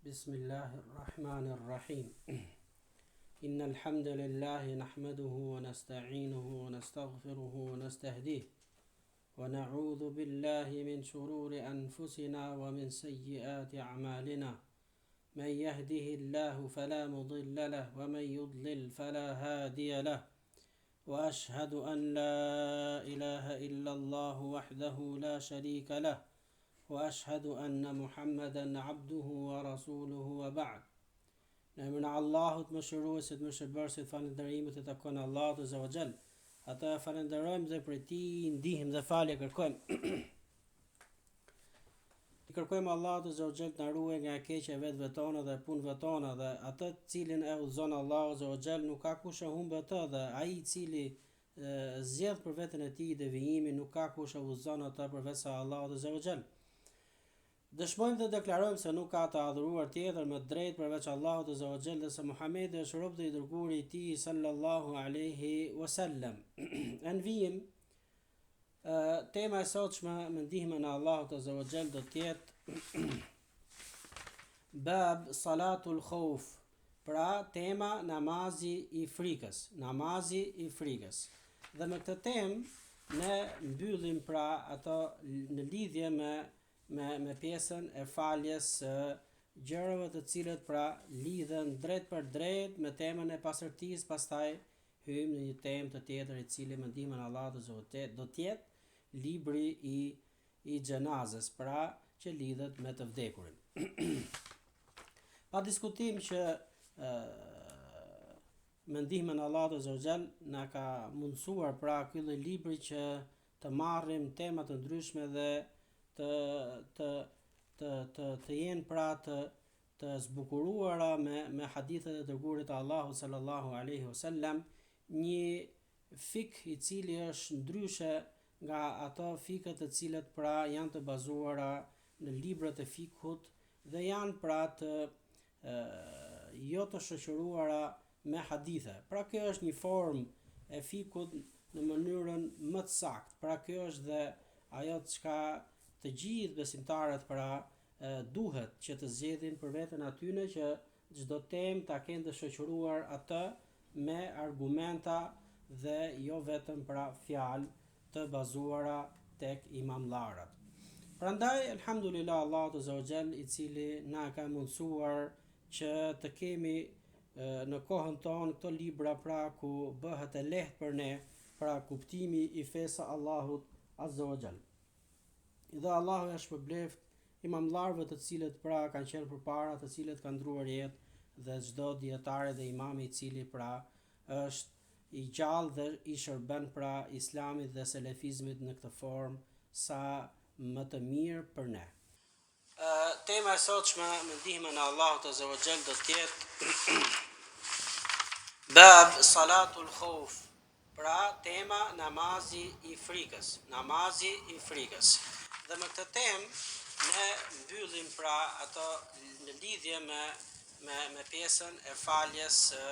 بسم الله الرحمن الرحيم إن الحمد لله نحمده ونستعينه ونستغفره ونستهديه ونعوذ بالله من شرور أنفسنا ومن سيئات أعمالنا من يهده الله فلا مضل له ومن يضلل فلا هادي له وأشهد أن لا إله إلا الله وحده لا شريك له وأشهد أن محمدا عبده ورسوله وبعد. Në emrin e Allahut mëshiruesit mëshirbërësit, falënderimet e takon Allahut azza wa jall. Ata e falenderojmë dhe prej tij ndihmë dhe falje kërkojmë. I kërkojmë Allahut azza wa jall të na ruaj nga e keqja e vetëve tona dhe punëve tona, dhe atë të cilin e udhëzon Allahu azza wa jall nuk ka kush e humbë atë, dhe ai i cili zgjedh për veten e tij devijimin nuk ka kush e udhëzon atë përveç Allahut azza wa jall. Dëshmojmë dhe deklarojmë se nuk ka të adhuruar tjetër më drejt përveç Allahut azza wa jall, dhe se Muhamedi është rob dhe i dërguari i tij sallallahu alaihi wasallam. Në vijim, tema e sotshme me ndihmën e Allahut azza wa jall do të jetë bab salatul khauf, pra tema namazi i frikës, namazi i frikës. Dhe me këtë temë ne mbyllim pra ato në lidhje me pjesën e faljes së gjërave të cilët pra lidhen drejt për drejt me temën e pastërtisë. Pastaj hyjmë në një temë të tjetër e cili me ndihmën e Allahut do të jetë libri i xhenazës, pra që lidhet me të vdekurin. Pa diskutim që me ndihmën e Allahut azza wa jall na ka mundsuar pra ky lloj libri që të marrim tema të ndryshme dhe të jenë pra të zbukuruara me hadithet e dërguarit të Allahut sallallahu alaihi wasallam, një fik i cili është ndryshe nga ato fikët të cilët pra janë të bazuara në librat e fikut dhe janë pra jo të shoqëruara me hadithe. Pra kjo është një formë e fikut në mënyrën më të saktë. Pra kjo është dhe ajo çka të gjithë besimtarët pra duhet që të zgjedhin për veten atyne që çdo temë ta kenë të shoqëruar atë me argumenta dhe jo vetëm pra fjalë të bazuara tek imamllarat. Prandaj elhamdulillah Allahu azza wa jall i cili na ka mundsuar që të kemi në kohën tonë këto libra pra ku bëhet e lehtë për ne pra kuptimi i fesë Allahut azza wa jall. Dhe Allahu ja shpërbleft imamllarëve të cilët pra kanë qenë përpara, të cilët kanë ndruar jetë, dhe çdo dietare dhe imami i cili pra është i gjallë dhe i shërben pra islamit dhe selefizmit në këtë formë sa më të mirë për ne. Tema e sotshme me ndihmën e Allahut azza wa jall do të jetë bab salatul khauf, pra tema namazi i frikës, namazi i frikës. Dhe me këtë temë ne mbyllim pra ato në lidhje me pjesën e faljes së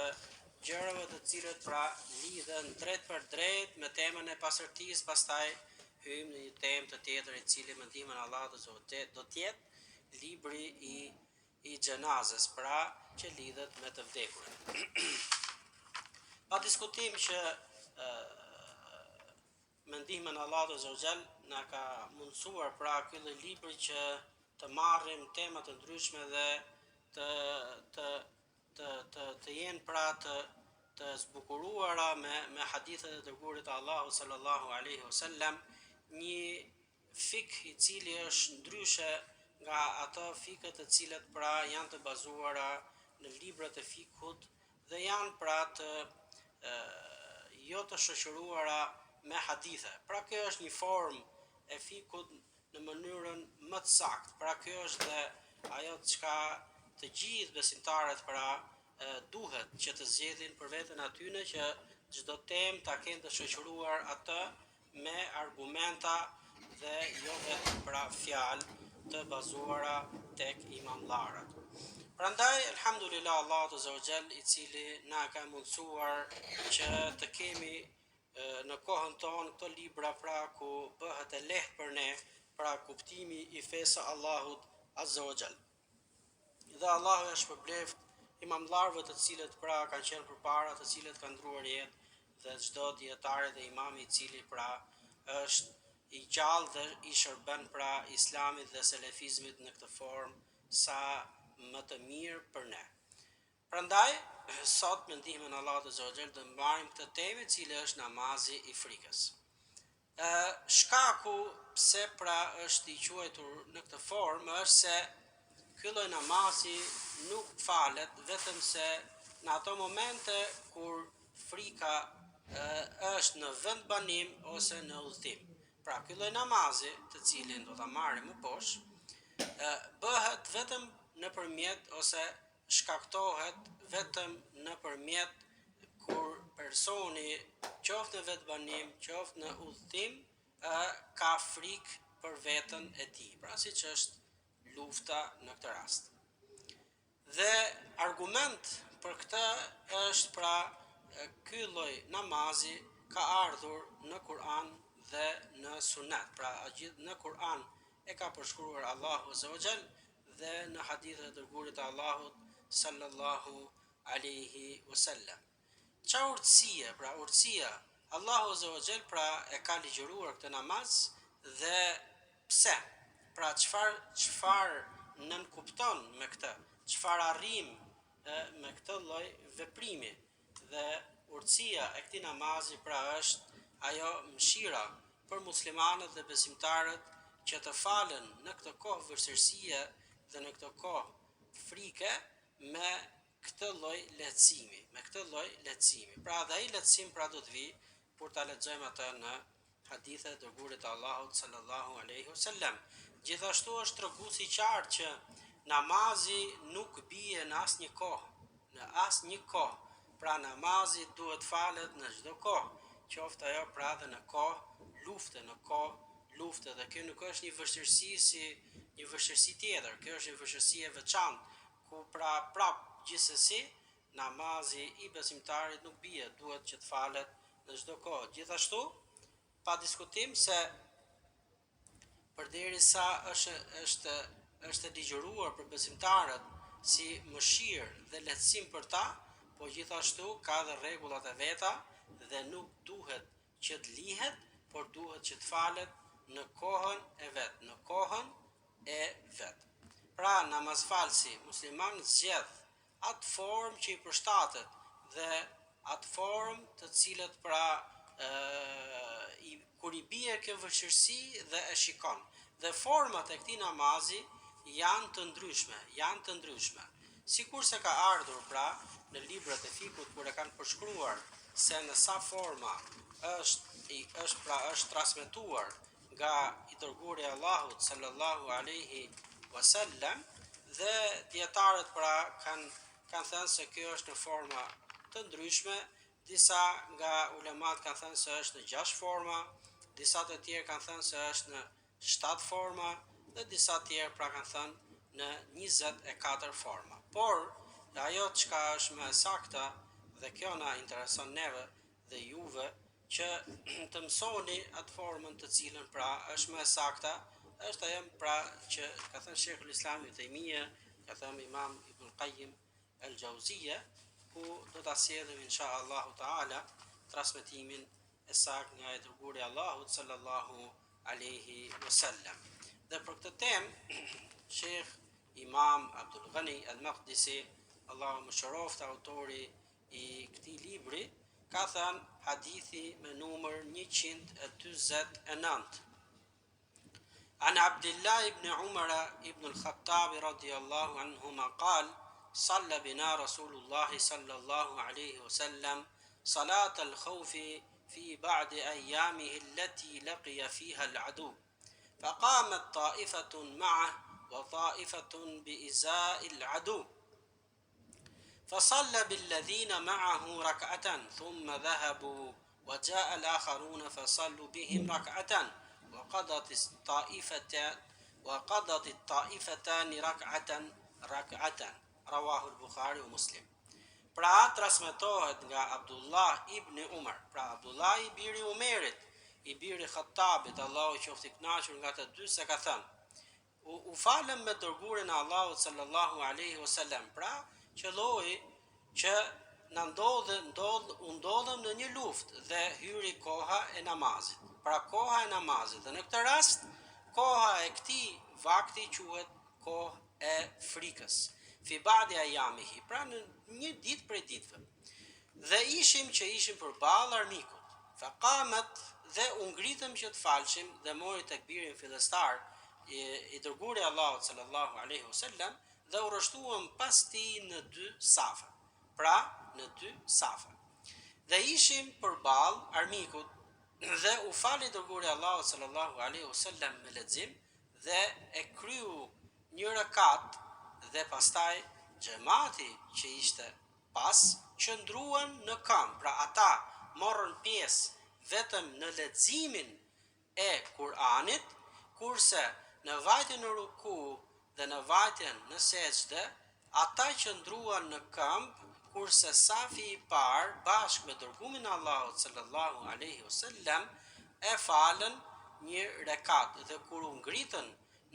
gjërave të cilët pra lidhen drejt për drejt me temën e pastërtisë. Pastaj hyjmë në një temë të tjetër e cili me ndihmën e Allahut do të jetë libri i xhenazës, pra që lidhet me të vdekurin. Pa diskutim që me ndihmën e Allahut azza wa jall na ka mundsuar pra ky lloj libri që të marrim tema të ndryshme dhe të jenë pra të zbukuruara me hadithet e dërguarit të Allahut sallallahu alaihi wasallam, një fik i cili është ndryshe nga ato fikët të cilët pra janë të bazuara në librat e fikut dhe janë pra jo të shoqëruara me hadithe. Pra kjo është një formë e fikut në mënyrën më të saktë. Pra kjo është dhe ajo çka të gjithë besimtarët pra duhet që të zgjedhin për veten atyne që çdo temë ta kenë të shoqëruar atë me argumenta dhe jo vetëm pra fjalë të bazuara tek imamllarat. Prandaj elhamdulillah Allahu azza wa jall i cili na ka mundsuar që të kemi në kohën tonë këto libra pra ku bëhet e lehtë për ne pra kuptimi i fesë Allahut azza wa jall. dhe Allahu e shpërbleft imamllarëve të cilët pra kanë qenë përpara, të cilët kanë ndruar jetë, dhe çdo dietare dhe imami i cili pra është i gjallë dhe i shërben pra islamit dhe selefizmit në këtë formë sa më të mirë për ne. Prandaj, sot me ndihmën e Allahut Azza wa Jall do mbarim këtë temë, e cila është namazi i frikës. Shkaku pse pra është i quajtur në këtë formë është se ky lloj namazi nuk falet vetëm se në ato momente kur frika është në vend banim ose në udhtim. Pra ky lloj namazi, të cilin do ta marrim më poshtë, bëhet vetëm nëpërmjet ose shkaktohet vetëm nëpërmjet kur personi qoftë në vend banim, qoftë në udhtim, ka frikë për veten e tij. Pra siç është lufta në këtë rast. Dhe argument për këtë është pra ky lloj namazi ka ardhur në Kur'an dhe në Sunet. Pra gjithë në Kur'an e ka përshkruar Allahu Azza wa Jall dhe në hadithe të dërguarit të Allahut sallallahu alaihi wasallam. Qa urtësia? Pra urtësia Allahu Azza wa Jall pra e ka ligjëruar këtë namaz dhe pse? Pra çfarë nën kupton me këtë? Çfarë arrim me këtë lloj veprimi? Dhe urtësia e këtij namazi pra është ajo mëshira për muslimanët dhe besimtarët që të falen në këtë kohë vështirësie dhe në këtë kohë frike me këtë lloj lehtësimi, Pra dhe ai lehtësim pra do të vi kur ta lexojmë atë në hadithe të dërguarit të Allahut sallallahu alaihi wasallam. Gjithashtu është treguesi i qartë që namazi nuk bie në asnjë kohë. Pra namazi duhet falet në çdo kohë, qoftë ajo pra edhe në kohë lufte, dhe kjo nuk është një vështirësi si një vështirësi tjetër, kjo është një vështirësi e veçantë, ku pra prap gjithsesi namazi i besimtarit nuk bie, duhet që të falet në çdo kohë. Gjithashtu, pa diskutim se përderisa është ligjëruar për besimtarët si mëshirë dhe lehtësim për ta, po gjithashtu ka dhe rregullat e veta dhe nuk duhet që të lihet, por duhet që të falet në kohën e vet. Pra namazfalsi musliman zgjedh atë formë që i përshtatet dhe atë formë të cilët pra kur i bie kjo vështirësi dhe e shikon. Dhe format e këtij namazi janë të ndryshme. Sikur se ka ardhur pra në librat e fikut kur e kanë përshkruar se në sa forma është transmetuar nga i dërguari i Allahut sallallahu alaihi wasallam, dhe dietarët pra kanë thënë se kjo është në forma të ndryshme. Disa nga ulemat kanë thënë se është në 6 forma, disa të tjerë kanë thënë se është në 7 forma, dhe disa të tjerë pra kanë thënë në 24 forma. Por ajo çka është më saktë, dhe kjo na intereson neve dhe juve, që të mësoni atë formën të cilën pra është më saktë, është ajo pra që ka thënë Sheikhul Islam Ibn Taymija, ka thënë Imam Ibn Qayyim al-Jauziyja, ku do ta sjellim inshallahu taala transmetimin e saktë nga i dërguari i Allahut sallallahu alaihi wasallam. Dhe për këtë temë Sheikh Imam Abdul Ghani al-Maqdisi, Allahu mëshiroft, autori i këtij libri, ka thënë hadithi me numër 149. An Abdullah ibn Umar ibn al-Khattab radiyallahu anhuma qala صلى بنا رسول الله صلى الله عليه وسلم صلاة الخوف في بعض أيامه التي لقي فيها العدو، فقامت طائفة معه وطائفة بإزاء العدو، فصلى بالذين معه ركعة ثم ذهبوا، وجاء الآخرون فصلوا بهم ركعة، وقضت الطائفتان ركعة. Rawahu al-Bukhari wa Muslim. Pra transmetohet nga Abdullah ibn Umar, pra Abdullah i biri Umerit, i biri Khattabit, Allahu qoftë i kënaqur nga të dy, se ka thënë: u falëm me dërgurin e Allahut sallallahu alaihi wasallam. Pra, qelloi që na ndodhëm në një luftë dhe hyri koha e namazit. Pra koha e namazit. Dhe në këtë rast, koha e këtij vakti quhet kohë e frikës. Fi ba'di ayamihi, pra në një ditë prej ditëve. Dhe ishim përballë armikut. Fa qamat, dhe u ngritëm që të falshim dhe mori tekbirin fillestar i dërguari Allahut sallallahu alaihi wasallam dhe u rreshtuam pas tij në 2 safa. Pra, në 2 safa. Dhe ishim përballë armikut dhe u fali dërguari Allahut sallallahu alaihi wasallam me lexim dhe e kryu një rekat dhe pastaj xhamati që ishte pas qëndruan në këmbë. Pra ata morën pjesë vetëm në leximin e Kur'anit, kurse në vajtjen në ruku dhe në vajtjen në sejdë, ata qëndruan në këmbë, kurse safi i parë bashkë me dërgumin e Allahut sallallahu alaihi wasallam e falën një rekat dhe kur u ngritën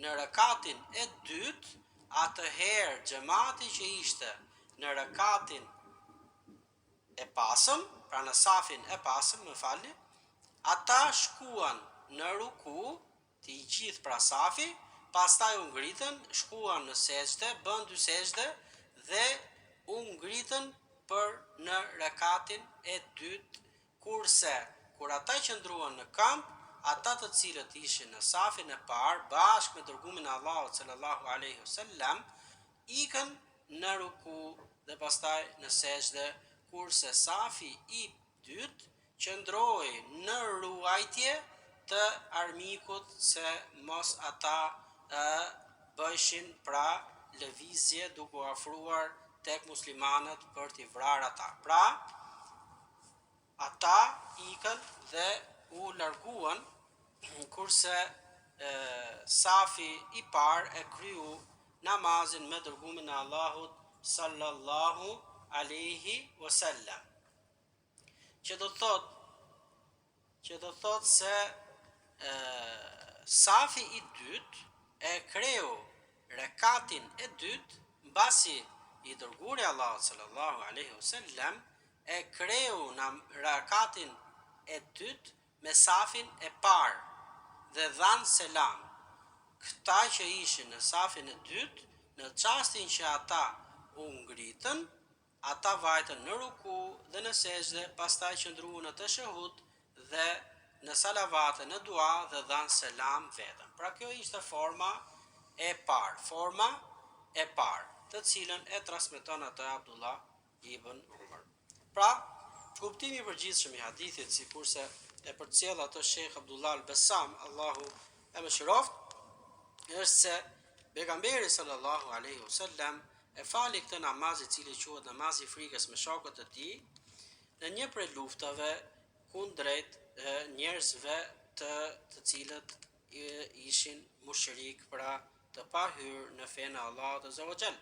në rekatin e dytë, atëherë xhamati që ishte në rekatin e pasëm, pra në safin e pasëm, më falni, ata shkuan në ruku, të i gjithë pra safi, pastaj u ngritën, shkuan në sejdë, bën 2 sejdë dhe u ngritën për në rekatin e dytë, kurse kur ata qëndruan në këmbë, ata të cilët ishin në safin e parë bashkë me dërgumin e Allahut sallallahu alaihi wasallam ikën në ruku dhe pastaj në sejdë, kurse safi i dytë qëndroi në ruajtje të armikut se mos ata bëjshin pra lëvizje duke u afruar tek muslimanët për t'i vrarë ata. Pra, ata ikën dhe u larguan, kurse safi i parë e kryu namazin me dërgumin e Allahut sallallahu alaihi wasallam. Që do thot se safi i dytë e kreu rekatin e dytë, mbasi i dërguari Allahut sallallahu alaihi wasallam e kreu në rekatin e dytë me safin e parë dhe dhan selam. Këta që ishin në safin e dytë, në çastin që ata u ngritën, ata vajtën në ruku dhe në sejdë, pastaj qëndruan në tashahhud dhe në salavate, në dua dhe dhan selam vetëm. Pra kjo ishte forma e parë, të cilën e transmeton atë Abdullah ibn Umar. Pra, kuptimi i përgjithshëm i hadithit, sikurse e përcjell atë Sheikh Abdullah al-Bassam, Allahu e mëshiroft, është se pejgamberi sallallahu alaihi wasallam e fali këtë namaz i cili quhet namazi i frikës me shokët e tij në një prej luftave kundrejt njerëzve të cilët ishin mushrik, pra të pahyrë në fenë e Allahut azza wa jall.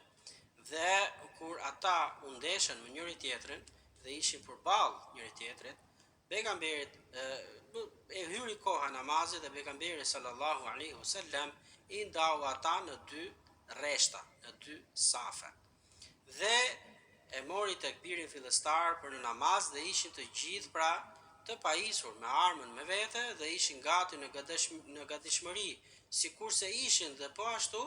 Dhe kur ata u ndeshën me njëri tjetrin dhe ishin përballë njëri tjetrit, pejgamberit e hyri koha namazit dhe pejgamberi sallallahu alaihi wasallam i ndau ata në 2 rreshta, në 2 safa. Dhe e mori tekbirin fillestar për në namaz dhe ishin të gjithë pra të pajisur me armën me vete dhe ishin gati në gatishmëri, sikurse ishin dhe po ashtu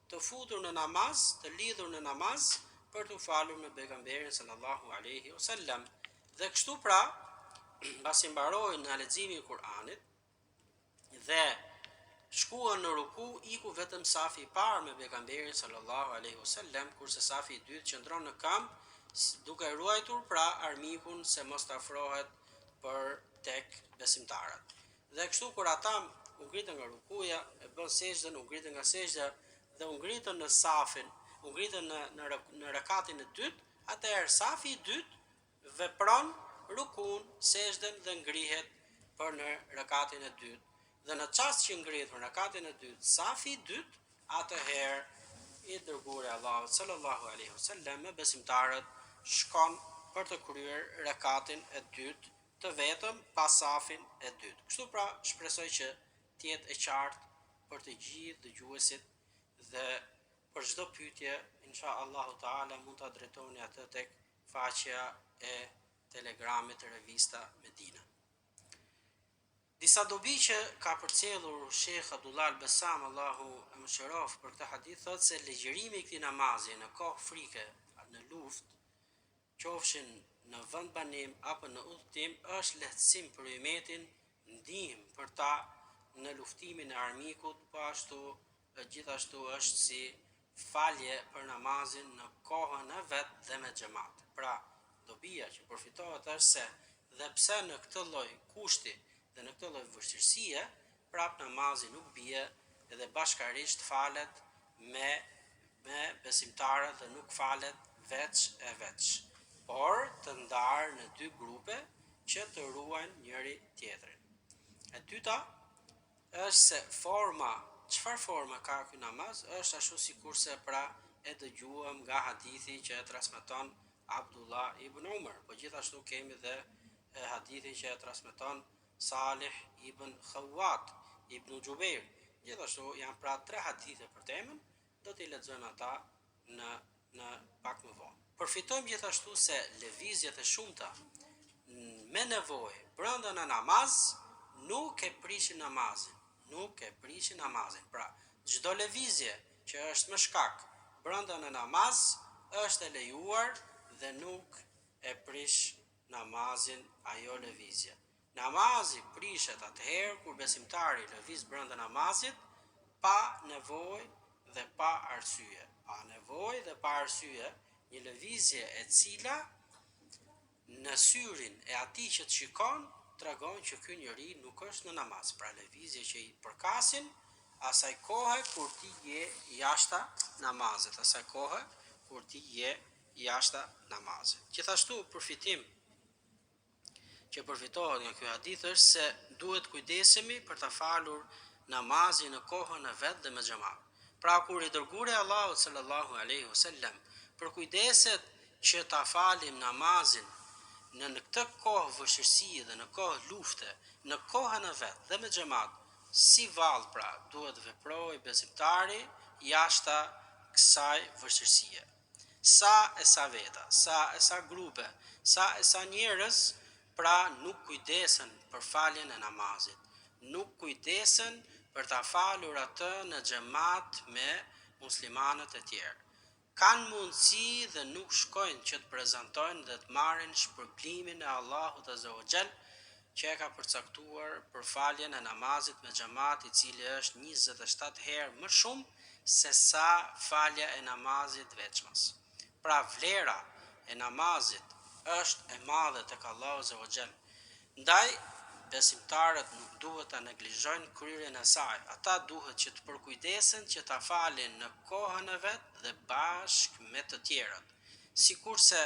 të futur në namaz, të lidhur në namaz për të falur me pejgamberin sallallahu alaihi wasallam. Dhe kështu pra, pasi mbaroi në leximin e Kur'anit dhe shkuan në ruku, iku vetëm safi i parë me pejgamberin sallallahu alaihi wasallam, kurse safi i dytë qëndron në këmbë duke ruajtur pra armikun se mos të afrohet për tek besimtarët. Dhe kështu kur ata u ngritën nga rukuja, e bën sejdën, u ngritën nga sejdja dhe u ngritën në safin, u ngritën në rekatin e dytë, atëherë safi i dytë vepron rukun, sejdën dhe ngrihet për në rekatin e dytë. Dhe në çast që ngrihet në rekatin e dytë, safi i dytë, atëherë i dërguari Allahut sallallahu alaihi wasallam me besimtarët shkon për të kryer rekatin e dytë të vetëm pas safin e dytë. Kështu pra shpresoj që të jetë e qartë për të gjithë dëgjuesit dhe për çdo pyetje, insha Allahu Taala mund ta drejtoni atë tek faqja e Telegramit të Revista Medina. Disa dobi që ka përcjellur Sheikh Abdullah Al-Bassam, Allahu e mëshiroft, për këtë hadith thotë se legjërimi i këtij namazi në kohë frike, në luftë, qofshin në vend banim apo në udhtim, është lehtësim për umetin, ndihmë për ta në luftimin e armikut, po ashtu gjithashtu është si falje për namazin në kohën e vet dhe me xhamat. Pra, dobia që përfitohet është se dhe pse në këtë lloj kushti dhe në këtë lloj vështirësie, prap namazi nuk bie edhe bashkarisht falet me besimtarët dhe nuk falet veç e veç, por të ndarë në dy grupe që të ruajnë njëri tjetrin. E dyta është se çfarë forma ka ky namaz, është ashtu sikurse pra e dëgjuam nga hadithi që e transmeton Abdullah ibn Umar, po gjithashtu kemi dhe hadithin që e transmeton Salih ibn Khawat ibn Jubair. Gjithashtu janë pra 3 hadithe për temën, do t'i lexojmë ata në pak më vonë. Përfitojmë gjithashtu se lëvizjet e shumta me nevojë brenda në namaz nuk e prishin namazin. Pra, çdo lëvizje që është me shkak brenda në namaz është e lejuar dhe nuk e prish namazin ajo lëvizje. Namazi prishet atëherë kur besimtari lëviz brenda namazit pa nevojë dhe pa arsye. Pa nevojë dhe pa arsye, një lëvizje e cila në syrin e atij që të shikon tregon që ky njeri nuk është në namaz. Pra lëvizje që i përkasin asaj kohe kur ti je jashta namazit. Gjithashtu përfitim që përfitohet nga ky hadith është se duhet kujdesemi për ta falur namazin në kohën e vet dhe me xhamat. Pra kur i dërguari Allahut sallallahu alaihi wasallam për kujdeset që ta falim namazin në këtë kohë vështirësie dhe në kohë lufte, në kohën e vet dhe me xhamat, si vallë pra duhet veproj besimtari jashta kësaj vështirësie. Sa veta, sa grupe, sa njerëz pra nuk kujdesen për faljen e namazit, nuk kujdesen për ta falur atë në xhamat me muslimanët e tjerë. Kanë mundësi dhe nuk shkojnë që të prezantojnë dhe të marrin shpërblimin e Allahut Azza wa Jall që e ka përcaktuar për faljen e namazit me xhamat, i cili është 27 herë më shumë se sa falja e namazit veçmas. Pra vlera e namazit është e madhe tek Allahu Azza wa Jall. Ndaj besimtarët nuk duhet ta neglizhojnë kryerjen e saj. Ata duhet që të përkujdesen që ta falin në kohën e vet dhe bashkë me të tjerët. Sikurse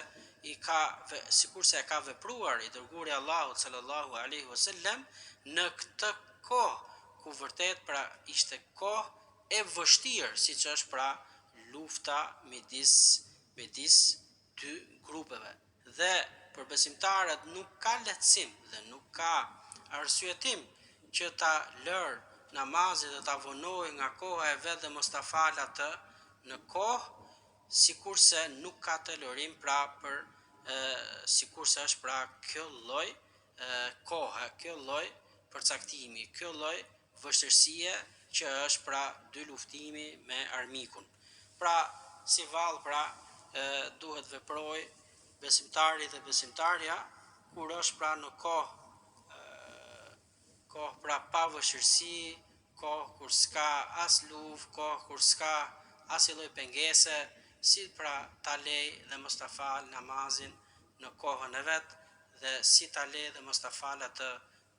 e ka vepruar i dërguari Allahut sallallahu alaihi wasallam në këtë kohë ku vërtet pra ishte kohë e vështirë, siç është pra lufta midis dy grupeve. Dhe për besimtarët nuk ka lehtësim dhe nuk ka arsyetim që ta lërë namazit dhe ta vonojë nga koha e vet dhe mos ta falë atë në kohë, sikurse nuk ka të lërim pra për sikurse është pra kjo lloj kohe, kjo lloj përcaktimi, kjo lloj vështirësie që është pra dy luftimi me armikun. Pra si vallë pra duhet veproj besimtari dhe besimtarja kur është pra në kohë pra pa vështirësi, kohë kur s'ka as luftë, kohë kur s'ka as lloj pengese, si pra ta lej dhe mos ta fal namazin në kohën e vet dhe si ta lej dhe mos ta fal atë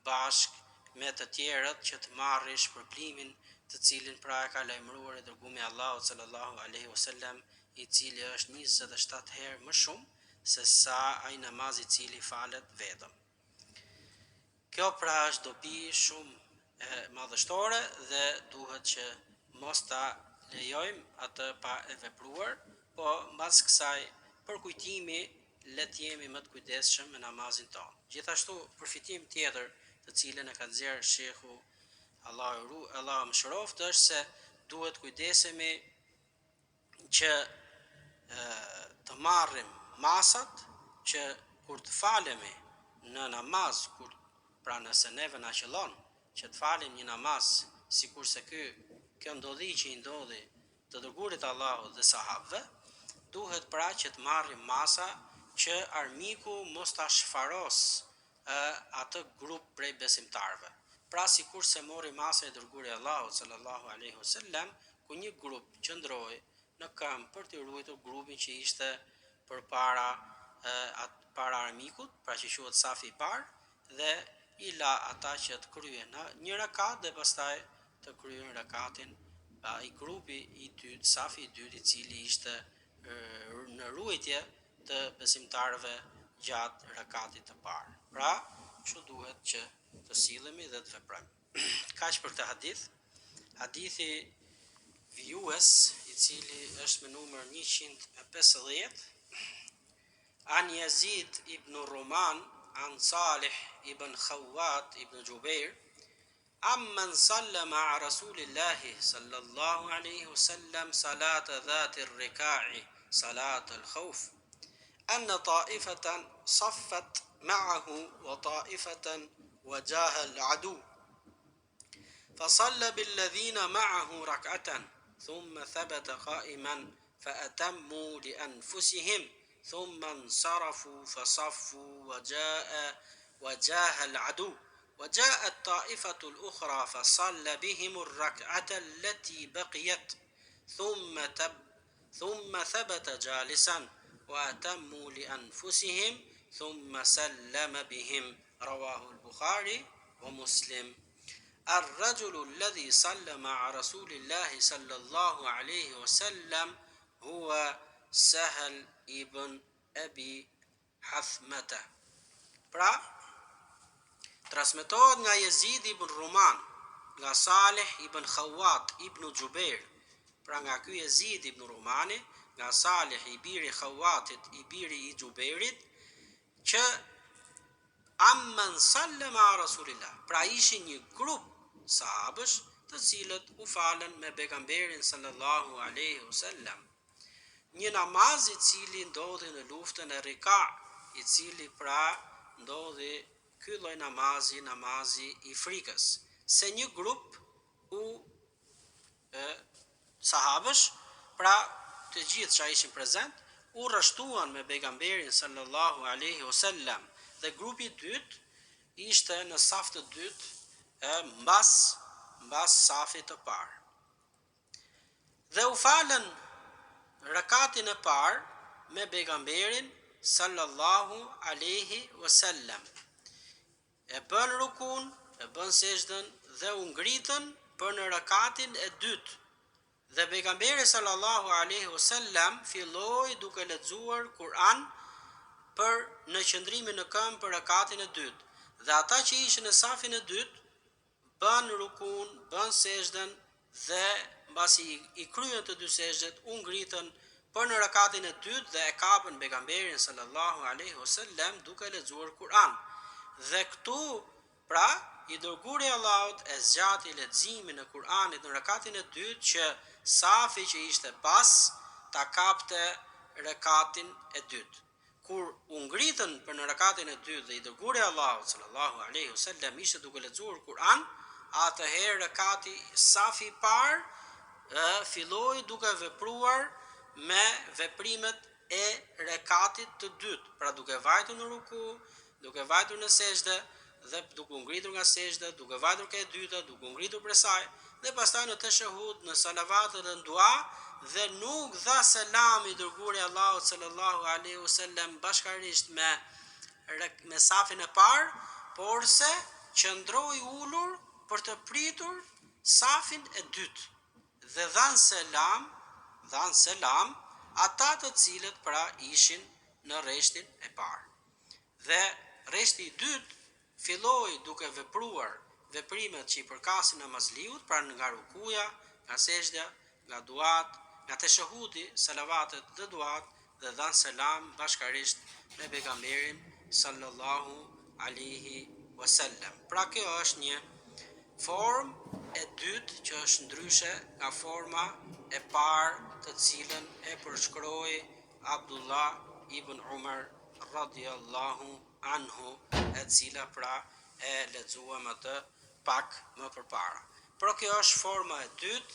bashkë me të tjerët që të marrë shpërblimin të cilin pra e ka lajmëruar i dërguari i Allahut sallallahu alaihi wasallam, i cili është 27 herë më shumë se sa ai namaz i cili falet vetëm. Kjo pra është dobi shumë e madhështore dhe duhet që mos ta lejojmë atë pa e vepruar, po mbas kësaj përkujtimi le të jemi më të kujdesshëm me namazin tonë. Gjithashtu përfitim tjetër të cilën e ka nxjerrë shehu Allahu mëshiroft është se duhet kujdesemi që të marrim masat që kur të falemi në namaz, pra nëse neve na qëllon që të falim një namaz, sikurse kjo ndodhi që i ndodhi të dërgurit Allahut dhe sahabëve, duhet pra që të marrim masa që armiku mos ta shfaros atë grup prej besimtarve. Pra sikurse mori masa e dërgurit Allahut sallallahu alaihi wasallam, ku një grup qëndroi në këmbë për të ruajtur grupin që ishte përpara para armikut, pra që quhet safi i parë, dhe i la ata që të kryen një rekat dhe pastaj të kryen rekatin i grupi i dytë, safi i dytë, i cili ishte në ruajtje të besimtarëve gjatë rekatit të parë. Pra, kështu duhet që të sillemi dhe të veprojmë. Kaq për këtë hadith. Hadithi vijues, i cili është me numër 150, an Yazid ibn Ruman, an Salih ibn Khawwat ibn Jubair, amman salla ma'a Rasulillahi sallallahu alaihi wasallam salata dhati ar-rika'i salat al-khawf, anna ta'ifatan saffat ma'ahu wa ta'ifatan wajaha al-adu, فصلى بالذين معه ركعة ثم ثبت قائما فأتموا لأنفسهم ثم انصرفوا فصفوا وجاه العدو وجاءت الطائفة الأخرى فصلى بهم الركعة التي بقيت ثم ثبت جالسا وأتموا لأنفسهم ثم سلم بهم. رواه البخاري ومسلم. الرجل الذي صلى مع رسول الله صلى الله عليه وسلم هو سهل ibn Abi Hathmata. Pra, transmetohet nga Yazid ibn Ruman, nga Salih ibn Khawwat ibn Jubair, pra nga ky Yazid ibn Rumani, nga Salih i biri Khawwatit, i biri i Jubairit, që amman sallama Rasulillah, pra ishin një grup sahabësh të cilët u falën me pejgamberin sallallahu alaihi wasallam. Një namaz i cili ndodhi në luftën e Rika, i cili pra ndodhi ky lloj namazi i frikës, se një grup sahabësh, pra të gjithë që ishin prezent, u rreshtuan me pejgamberin sallallahu alaihi wasallam, dhe grupi i dytë ishte në saf të dytë mbas safit të parë. Dhe u falën rekatin e parë me pejgamberin sallallahu alaihi wasallam. E bën rukun, e bën sejdën dhe u ngritën për në rekatin e dytë. Dhe pejgamberi sallallahu alaihi wasallam filloi duke lexuar Kur'an për në qëndrimin në këmbë për rekatin e dytë. Dhe ata që ishin në safin e dytë bën rukun, bën sejdën dhe mbasi i kryen të dy sejdët, u ngritën për në rekatin e dytë dhe e kapën pejgamberin sallallahu alaihi wasallam duke lexuar Kur'an. Dhe këtu, pra, i dërguri Allahut e zgjati leximin e Kur'anit në rekatin e dytë që safi që ishte pas ta kapte rekatin e dytë. Kur u ngritën për në rekatin e dytë dhe i dërguri Allahut sallallahu alaihi wasallam ishte duke lexuar Kur'an, atëherë rekati safi i parë filloi duke vepruar me veprimet e rekatit të dytë, pra duke vajtur në ruku, duke vajtur në sejdë dhe duke u ngritur nga sejdë, duke vajtur ke e dyta, duke u ngritur prej saj, dhe pastaj në teshahud, në salavatet dhe në dua, dhe nuk dha selam i dërguari Allahut sallallahu alaihi wasallam bashkarisht me safin e parë, porse qëndroi ulur për të pritur safin e dytë dhe dhan selam ata të cilët pra ishin në rreshtin e parë. Dhe rreshti i dytë filloi duke vepruar veprimet që i përkasin namazliut, pra nga rukuja, nga sejdja, nga duat, nga teshahudi, salavatet dhe duat, dhe dhan selam bashkarisht me pejgamberin sallallahu alaihi wasallam. Pra kjo është një formë e dytë që është ndryshe nga forma e parë të cilën e përshkroi Abdullah ibn Umar radiallahu anhu, e cila pra e lexuam atë pak më përpara. Por kjo është forma e dytë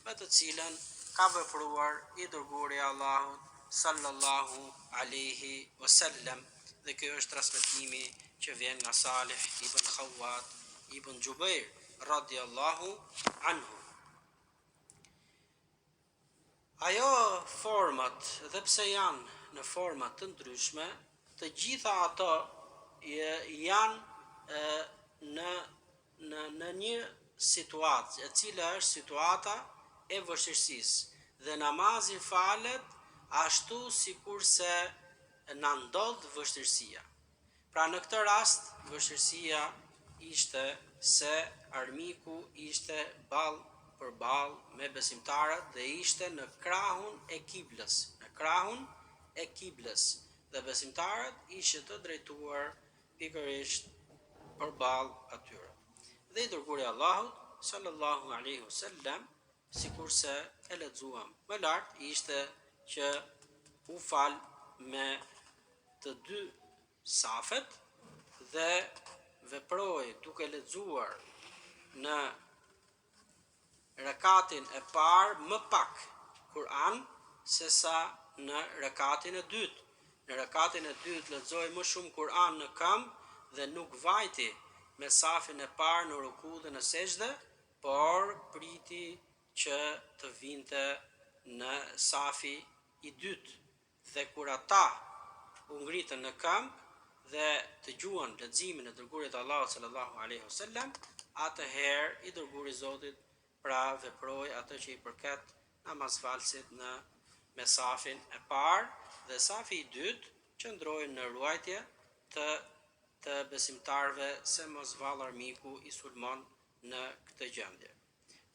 me të cilën ka vepruar i dërguari i Allahut sallallahu alaihi wasallam, dhe kjo është transmetimi që vjen nga Salih ibn Khawat ibn Jubair radiallahu anhu. Ajo format, dhe pse janë në format të ndryshme, të gjitha ato janë në një situatë, e cila është situata e vështirësisë, dhe namazi falet ashtu sikurse na ndodh vështirësia. Pra në këtë rast vështirësia ishte se armiku ishte ballë për ballë me besimtarët dhe ishte në krahun e kiblës, dhe besimtarët ishin të drejtuar pikërisht përballë atyre. Dhe i dërguari i Allahut sallallahu alaihi wasallam, sikurse e lexuam më lart, ishte që u fal me të dy safet dhe veproi duke lexuar në rekatin e parë më pak Kur'an se sa në rekatin e dytë. Në rekatin e dytë lexoi më shumë Kur'an në këmbë dhe nuk vajti me safin e parë në ruku dhe në sejdë, por priti që të vinte në safi i dytë. Dhe kur ata u ngritën në këmbë dhe dëgjuan leximin e dërguarit të Allahut sallallahu alaihi wasallam, atëherë i dërguari i Zotit pra veproi atë që i përket namazfalësit me safin e parë, dhe safi i dytë qëndroi në ruajtje të besimtarëve se mos vall armiku i sulmon në këtë gjendje.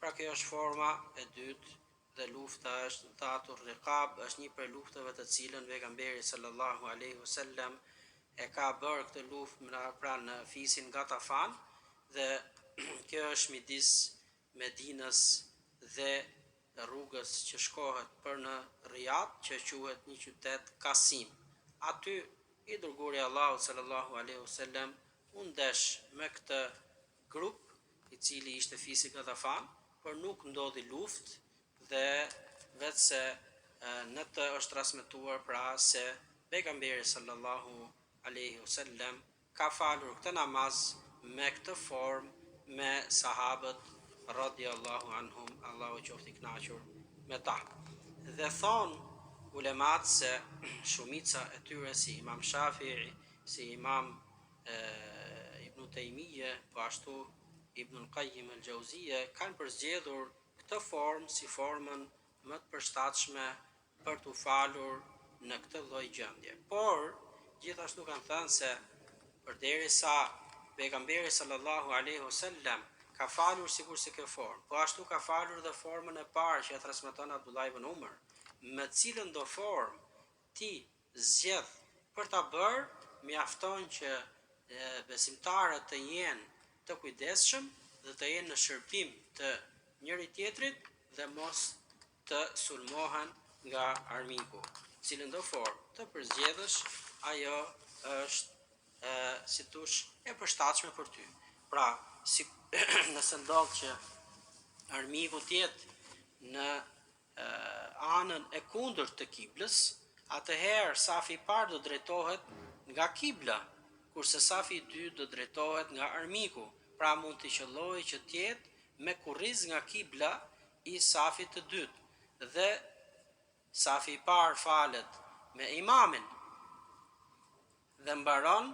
Pra kjo është forma e dytë, dhe lufta është Dhatur Riqab, është një prej luftave të cilën pejgamberi sallallahu alaihi wasallam e ka bërë këtë luftë pra në fisin Gatafan, dhe kjo është midis Medinës dhe rrugës që shkohet për në Riyadh, që quhet një qytet Kasim. Aty i dërguari i Allahut sallallahu alaihi wasallam u ndesh me këtë grup i cili ishte fisi Gatafan, por nuk ndodhi luftë, dhe vetëse në të është transmetuar pra se pejgamberi sallallahu alaihi wasallam ka falur këtë namaz me këtë formë me sahabët radiallahu anhum, Allahu qoftë i kënaqur me ta. Dhe thon ulemat se shumica e tyre si Imam Shafi'i, si Imam Ibn Taymije, po ashtu Ibn Qayyim al-Jauziyje, kanë përzgjedhur këtë formë si formën më të përshtatshme për të falur në këtë lloj gjendje. Por gjithashtu kanë thënë se përderisa pejgamberi sallallahu alaihi wasallam ka falur sikurse kjo formë, po ashtu ka falur dhe formën e parë që e transmeton Abdullah ibn Umar, me cilën do formë ti zgjedh për ta bërë, mjafton që besimtarët të jenë të kujdesshëm dhe të jenë në shërbim të njëri tjetrit dhe mos të sulmohen nga armiku. Cilën do formë të përzgjedhësh, ajo është si tush e përshtatshme për ty. Pra, nëse ndodh që armiku të jetë në anën e kundërt të kiblës, atëherë safi i parë do drejtohet nga kibla, kurse safi i dytë do drejtohet nga armiku. Pra mund të qëllojë që të jetë me kurriz nga kibla i safit të dytë, dhe safi i parë falet me imamin dhe mbaron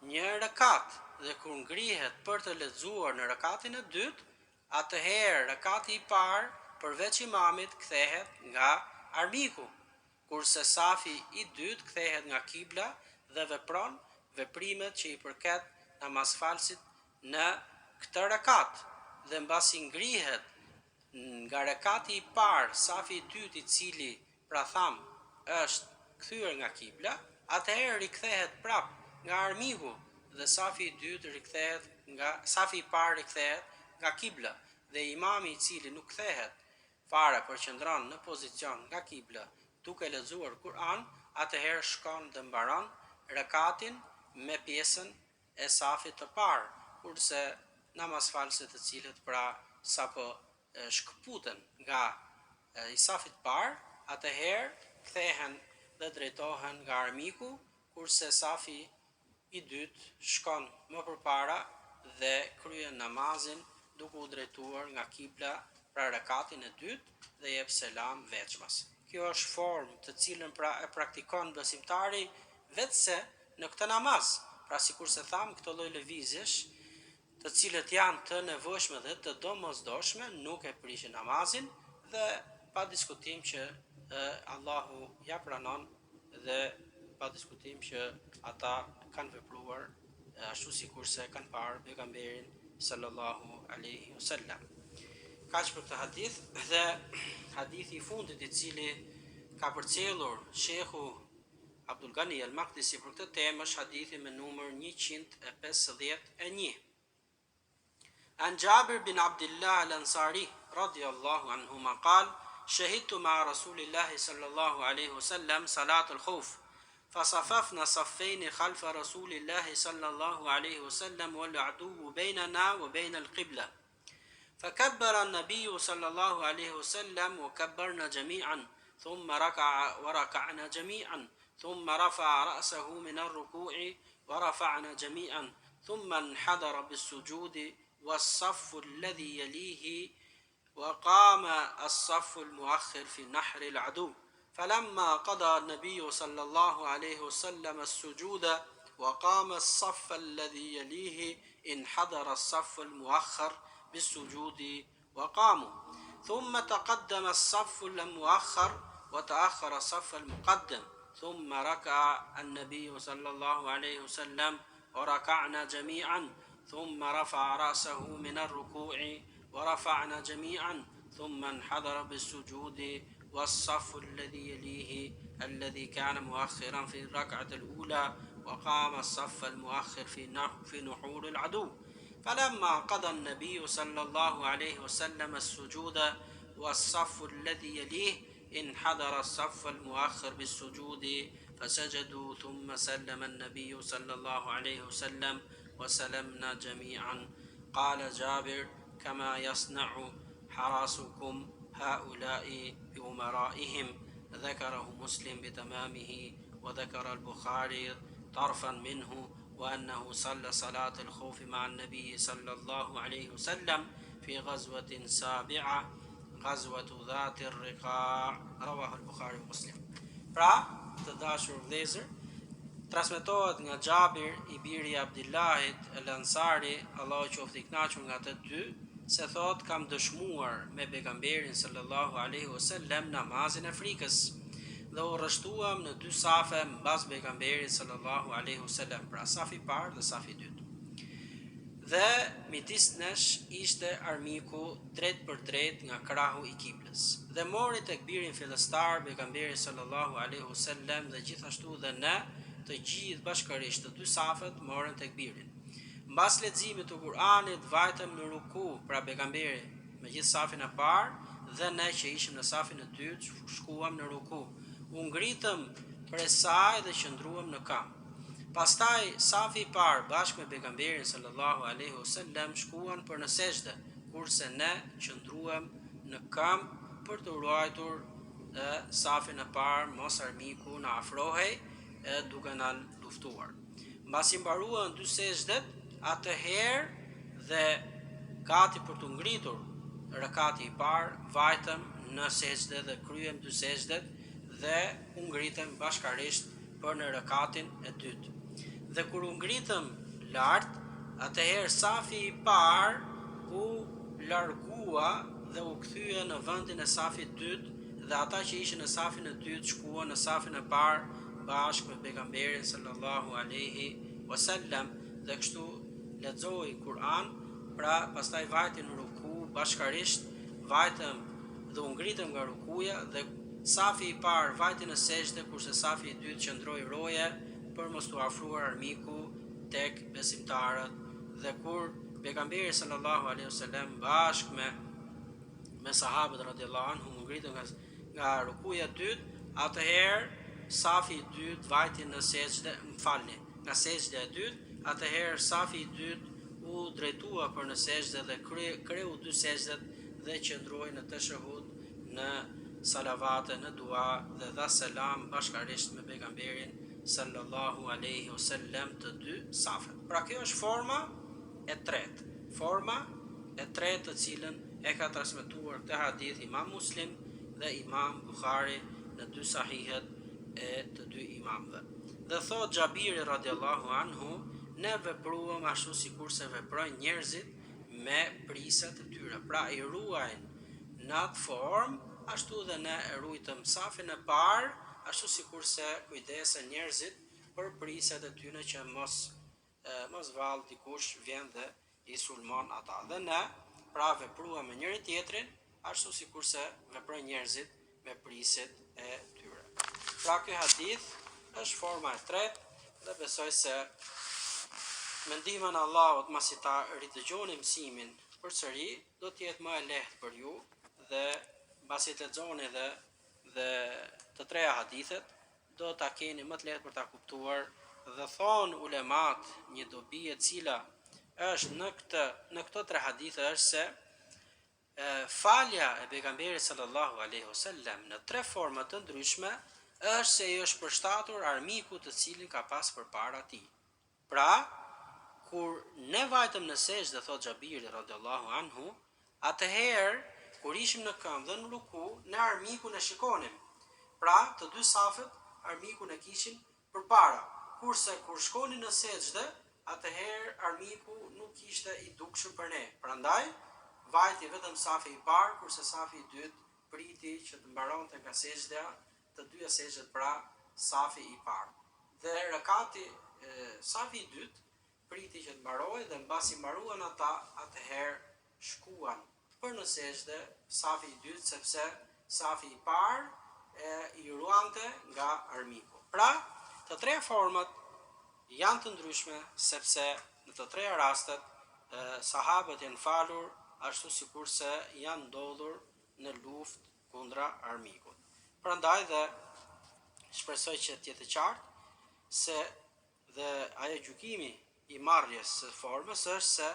një rekat, dhe kur ngrihet për të lexuar në rekatin e dytë, atëherë rekati i parë përveç imamit kthehet nga armiku, kurse safi i dytë kthehet nga kibla dhe vepron veprimet që i përket namazfalësit në këtë rekat. Dhe mbasi ngrihet nga rekati i parë, safi i dytë i cili pra tham është kthyer nga kibla, atëherë rikthehet prap nga armiku dhe safi i dytë safi i parë rikthehet nga kibla, dhe imami i cili nuk kthehet fare përqendron në pozicion nga kibla duke lexuar Kur'an, atëherë shkon dhe mbaron rekatin me pjesën e safit të parë, kurse namazfalësit të cilët pra sapo shkëputen nga i safit parë, atëherë kthehen dhe drejtohen nga armiku, kurse safi i dytë shkon më përpara dhe kryen namazin duke u drejtuar nga kibla pra rekatin e dytë dhe jep selam veçmas. Kjo është formë të cilën pra e praktikon besimtari vetëse në këtë namaz. Pra sikur se tham, këto lloj lëvizjesh, të cilët janë të nevojshme dhe të domosdoshme, nuk e prishin namazin dhe pa diskutim që Allahu ja pranon dhe pa diskutim që ata kanë vepruar ashtu sikur se kanë parë pejgamberin sallallahu alaihi wasallam. Kaq për këtë hadith dhe hadithi i fundit i cili ka përcjellur Shehu Abdul Ghani al-Maqdisi për këtë temë është hadithi me numër 151. An Jabir bin Abdullah al-Ansari radiyallahu anhuma qal shahidtu ma Rasulillahi sallallahu alaihi wasallam salat al-khawf فصففنا صفين خلف رسول الله صلى الله عليه وسلم والعدو بيننا وبين القبلة فكبر النبي صلى الله عليه وسلم وكبرنا جميعا ثم ركع وركعنا جميعا ثم رفع رأسه من الركوع ورفعنا جميعا ثم انحدر بالسجود والصف الذي يليه وقام الصف المؤخر في نحر العدو فلما قضى النبي صلى الله عليه وسلم السجود وقام الصف الذي يليه انحدر الصف المؤخر بالسجود وقاموا ثم تقدم الصف المؤخر وتأخر الصف المقدم ثم ركع النبي صلى الله عليه وسلم وركعنا جميعا ثم رفع رأسه من الركوع ورفعنا جميعا ثم انحدر بالسجود والصف الذي يليه الذي كان مؤخرا في الركعة الأولى وقام الصف المؤخر في نحور العدو فلما قضى النبي صلى الله عليه وسلم السجود والصف الذي يليه انحدر الصف المؤخر بالسجود فسجدوا ثم سلم النبي صلى الله عليه وسلم وسلمنا جميعا قال جابر كما يصنع حراسكم هؤلاء بأمرائهم ذكره مسلم بتمامه وذكر البخاري طرفا منه وأنه صلى صلاة الخوف مع النبي صلى الله عليه وسلم في غزوة سابعة غزوة ذات الرقاع رواه البخاري ومسلم. Pra, të dashur vëllezër, transmetohet nga Xhabir i biri i Abdillahit el-Ansari, Allahu qoftë i kënaqur nga të dy, se thot kam dëshmuar me pejgamberin sallallahu alaihi wasallam namazin e frikës dhe u rreshtuam në dy safe mbas pejgamberit sallallahu alaihi wasallam, pra safi i parë dhe safi i dytë. Dhe midis nesh ishte armiku drejt për drejt nga krahu i kiblës. Dhe mori tekbirin fillestar pejgamberi sallallahu alaihi wasallam dhe gjithashtu dhe ne të gjithë bashkërisht të dy safet morën tekbirin. Mbas leximit të Kur'anit vajtëm në ruku, pra pejgamberi me gjithë safin e parë dhe ne që ishim në safin e dytë shkuam në ruku. U ngritëm prej saj dhe qëndruam në kam. Pastaj safi i parë bashkë me pejgamberin sallallahu alaihi wasallam shkuan për në sejdë, kurse ne qëndruam në kam për të ruajtur safin e parë mos armiku na afrohej duke na luftuar. Mbasi mbaruan dy sejdët, atëherë dhe gati për të ngritur rekati i parë, vajtëm në sejdë dhe kryem dy sejdët dhe u ngritëm bashkarisht për në rekatin e dytë. Dhe kur u ngritëm lart, atëherë safi i parë u largua dhe u kthye në vendin e safit dytë dhe ata që ishin në safin e dytë shkuan në safin e parë bashkë me pejgamberin sallallahu alaihi wasallam dhe kështu lexoi Kur'an, pra pastaj vajtën në ruku bashkarisht, vajtëm dhe u ngritëm nga rukuja dhe safi i parë vajti në sejdë kurse safi i dytë qëndroi roje për mos t'u afruar armiku tek besimtarët. Dhe kur pejgamberi sallallahu alaihi wasallam bashkë me sahabët radiallahu anhum ngritën nga rukuja e dytë, atëherë safi i dytë vajti në sejdë, nga sejdë e dytë, atëherë safi i dytë u drejtua për në sejdë dhe kreu dy sejdët dhe qëndroi në tashahhud, në salavate, në dua dhe dha selam bashkarisht me pejgamberin sallallahu alaihi wasallam të dy safet. Pra kjo është forma e tretë. Forma e tretë të cilën e ka transmetuar këtë hadith Imam Muslim dhe Imam Bukhari në dy sahihet e të dy imamëve. Dhe thot Xhabiri radiallahu anhu, ne vepruam ashtu sikur se veprojnë njerëzit me prisat e tyre. Pra i ruajnë në atë formë, ashtu dhe ne e ruajtëm safin e parë, ashtu sikur se kujdesen njerëzit për prisat e tyre që mos vallë dikush vjen dhe i sulmon ata. Dhe ne pra vepruam me njëri tjetrin ashtu sikur se veprojnë njerëzit me priset e tyre. Pra ky hadith është forma e tretë dhe besoj se me ndihmën e Allahut masi ta ridëgjoni mësimin përsëri, do të jetë më e lehtë për ju dhe mbasi të lexoni dhe të treja hadithet, do ta keni më të lehtë për ta kuptuar. Dhe thon ulemat një dobi e cila është në këto tre hadithe është se falja e pejgamberit sallallahu alaihi wasallam në tre forma të ndryshme është se i është përshtatur armikut të cilin ka pas përpara tij. Pra, kur ne vajtëm në sejdë, thot Xhabiri radhiyallahu anhu, atëherë kur ishim në këmbë dhe në ruku, ne armikun e shikonim. Pra, të dy safet armikun e kishin përpara. Kurse kur shkonin në sejdë, atëherë armiku nuk ishte i dukshëm për ne. Prandaj vajti vetëm safi i parë, kurse safi i dytë priti që të mbaronte nga sejdja, të dyja sejdët, pra safi i parë. Dhe rekati safi i dytë priti që të mbaroi dhe mbasi mbaruan ata, atëherë shkuan për në sejdë safi i dytë, sepse safi i parë i ruante nga armiku. Pra, të tre format janë të ndryshme, sepse në të treja rastet sahabët janë falur ashtu sikur se janë ndodhur në luftë kundra armikut. Prandaj dhe shpresoj që të jetë qartë se dhe ajo gjykimi i marrjes së formës është se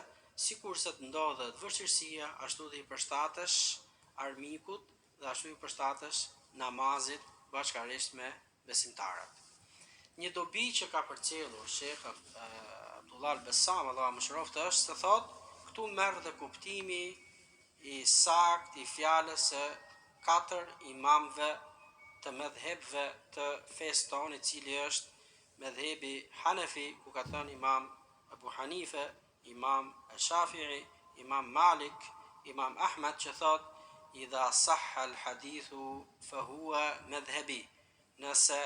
sikur se të ndodhet vështirësia, ashtu dhe i përshtatesh armikut dhe ashtu i përshtatesh namazit bashkarisht me besimtarët. Një dobi që ka përcjellur Shekh Abdullah al-Bassam, Allahu mëshiroftë, është se thot, këtu merr dhe kuptimi i saktë i fjalës së katër imamëve të medhhebëve të fesë tonë, i cili është medhhebi Hanefi, ku ka thënë Imam Abu Hanife, Imam Shafi'i, Imam Malik, Imam Ahmed, që thot, idha sahha al-hadithu fa huwa madhhabi. Nëse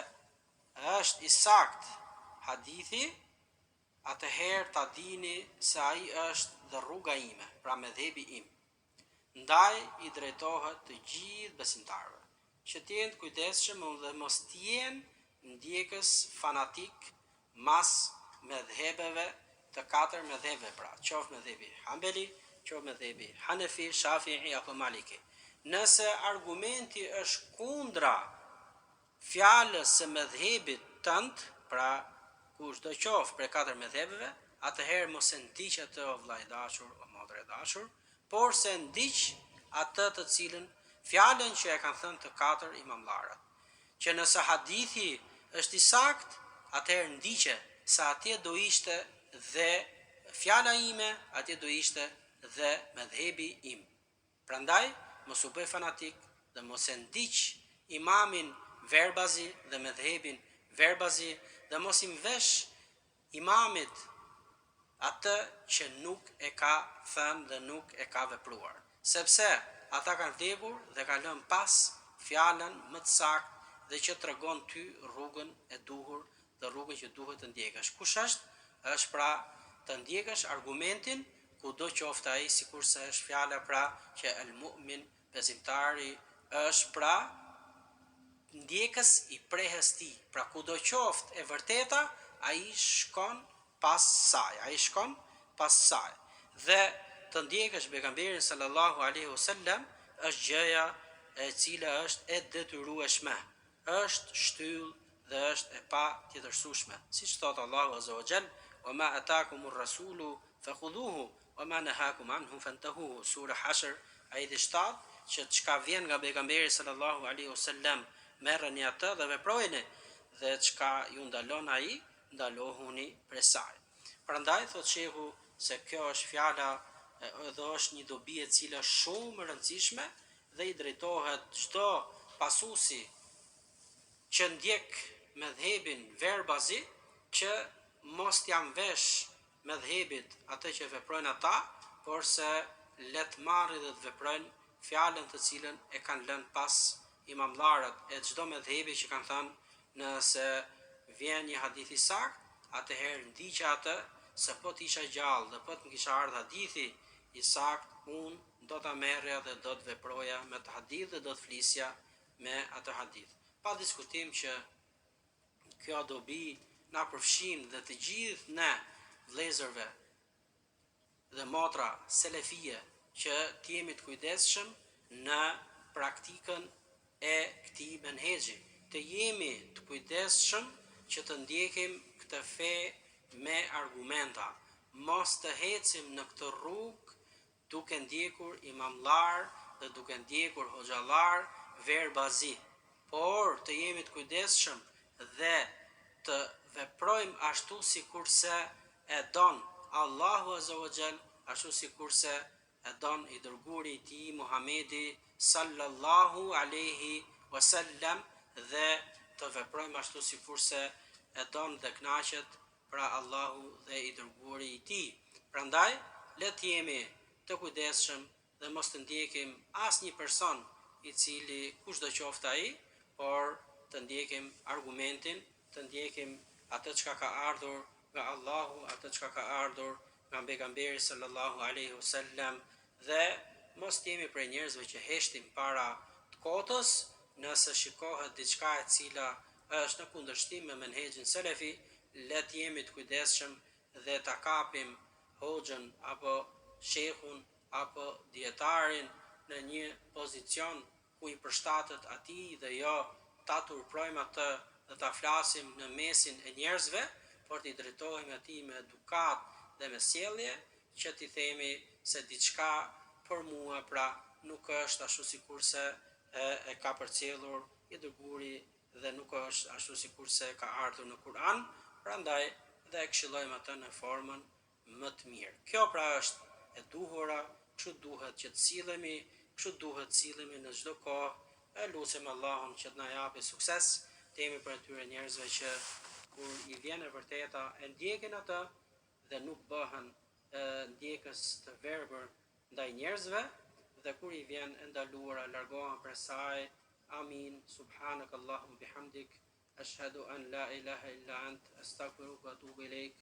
është i sakt hadithi, atëherë ta dini se ai është dhe rruga ime, pra medhhebi im. Ndaj i drejtohet të gjithë besimtarëve, që të jenë kujdesshëm dhe mos të jenë ndjekës fanatik mas medhhebeve të katër medhhebeve, pra qoftë medhhebi Hanbeli, qoftë medhhebi Hanefi, Shafi'i apo Maliki. Nëse argumenti është kundra fjalës së medhhebit tënd, pra kush do qoftë për katër medhhebeve, atëherë mos e ndiq atë o vllai i dashur, o motër e dashur, por se ndiq atë të cilën fjalën që e kanë thënë të katër imamllarët. Që nëse hadithi është i sakt, atëherë ndiqe se atje do ishte dhe fjala ime, atje do ishte dhe medhhebi im. Prandaj mos u bëj fanatik dhe mos e ndiq imamin verbazi dhe medhhebin verbazi dhe mos i mvesh imamit atë që nuk e ka thënë dhe nuk e ka vepruar. Sepse ata kanë vdekur dhe kanë lënë pas fjalën më të saktë dhe që tregon ty rrugën e duhur dhe rrugën që duhet të ndjekësh. Kush është? Është pra të ndjekësh argumentin kudo qoftë ai, sikurse është fjala pra që el mu'min, besimtari, është pra ndjekës i prehës ti. Pra kudo qoftë e vërteta, ai shkon pas saj. Dhe të ndjekësh pejgamberin sallallahu alaihi wasallam është gjëja e cila është e detyrueshme, është shtyllë dhe është e pa tjetërsueshme. Siç thot Allahu Azza wa Jall: "Wa ma ataakumur rasulu fakhudhuhu wa ma nahakum anhu fantahu." Sura Hashr, ajeti 7, që çka vjen nga pejgamberi sallallahu alaihi wasallam, merrni atë dhe veprojeni, dhe çka ju ndalon ai, ndalohuni prej saj. Prandaj thot shehu se kjo është fjala dhe është një dobi e cila është shumë e rëndësishme dhe i drejtohet çdo pasuesi që ndjek medhebin verbazi, që mos t'jam vesh medhebit atë që veprojnë ata, por se let marrë dhe të veprojnë fjalën të cilën e kanë lënë pas imamllarët e çdo medhebi, që kanë thënë nëse vjen një hadith i sakt, atëherë ndiqja atë, se po t'isha gjallë dhe po të më kisha ardhur hadithi i sakt, unë do ta merrja dhe do të veproja me të hadith dhe do të flisja me atë hadith. Pa diskutim që kjo dobi na përfshin dhe të gjithë ne vëllezërve dhe motra selefie që të jemi të kujdesshëm në praktikën e këtij menhexhi, të jemi të kujdesshëm që të ndjekim këtë fe me argumenta, mos të ecim në këtë rrugë duke ndjekur imamllar dhe duke ndjekur hoxhallar verbazi, por të jemi të kujdesshëm dhe të veprojmë ashtu sikurse e don Allahu Azza wa Jall, ashtu sikurse e don i dërguari i tij Muhamedi sallallahu alaihi wasallam, dhe të veprojmë ashtu sikurse e don dhe kënaqet pra Allahu dhe i dërguari i tij. Prandaj le të jemi të kujdesshëm dhe mos të ndjekim asnjë person i cili kushdo qoftë ai, por të ndjekim argumentin, të ndjekim atë çka ka ardhur nga Allahu, atë çka ka ardhur nga pejgamberi sallallahu alaihi wasallam, dhe mos jemi prej njerëzve që heshtim para të kotës. Nëse shikohet diçka e cila është në kundërshtim me menhexhin selefi, le të jemi të kujdesshëm dhe ta kapim hoxhën apo shehun apo dietarin në një pozicion ku i përshtatet atij dhe jo ta turprojmë atë dhe ta flasim në mesin e njerëzve, por t'i drejtohemi atij me edukat dhe me sjellje, që t'i themi se diçka për mua pra nuk është ashtu sikurse e ka përcjellur i dërguari dhe nuk është ashtu sikurse ka ardhur në Kur'an, prandaj dhe e këshillojmë atë në formën më të mirë. Kjo pra është e duhura, kështu duhet që të sillemi, kështu duhet të sillemi në çdo kohë. E lutem Allahun që të na japë sukses, të jemi për atyre njerëzve që kur i vjen e vërteta e ndjekin atë dhe nuk bëhen ndjekës të verbër ndaj njerëzve, dhe kur i vjen e ndaluara largohen prej saj. Amin. Subhanakallahumma bihamdik, ashhadu an la ilaha illa ant, astaghfiruka wa atubu ilaik.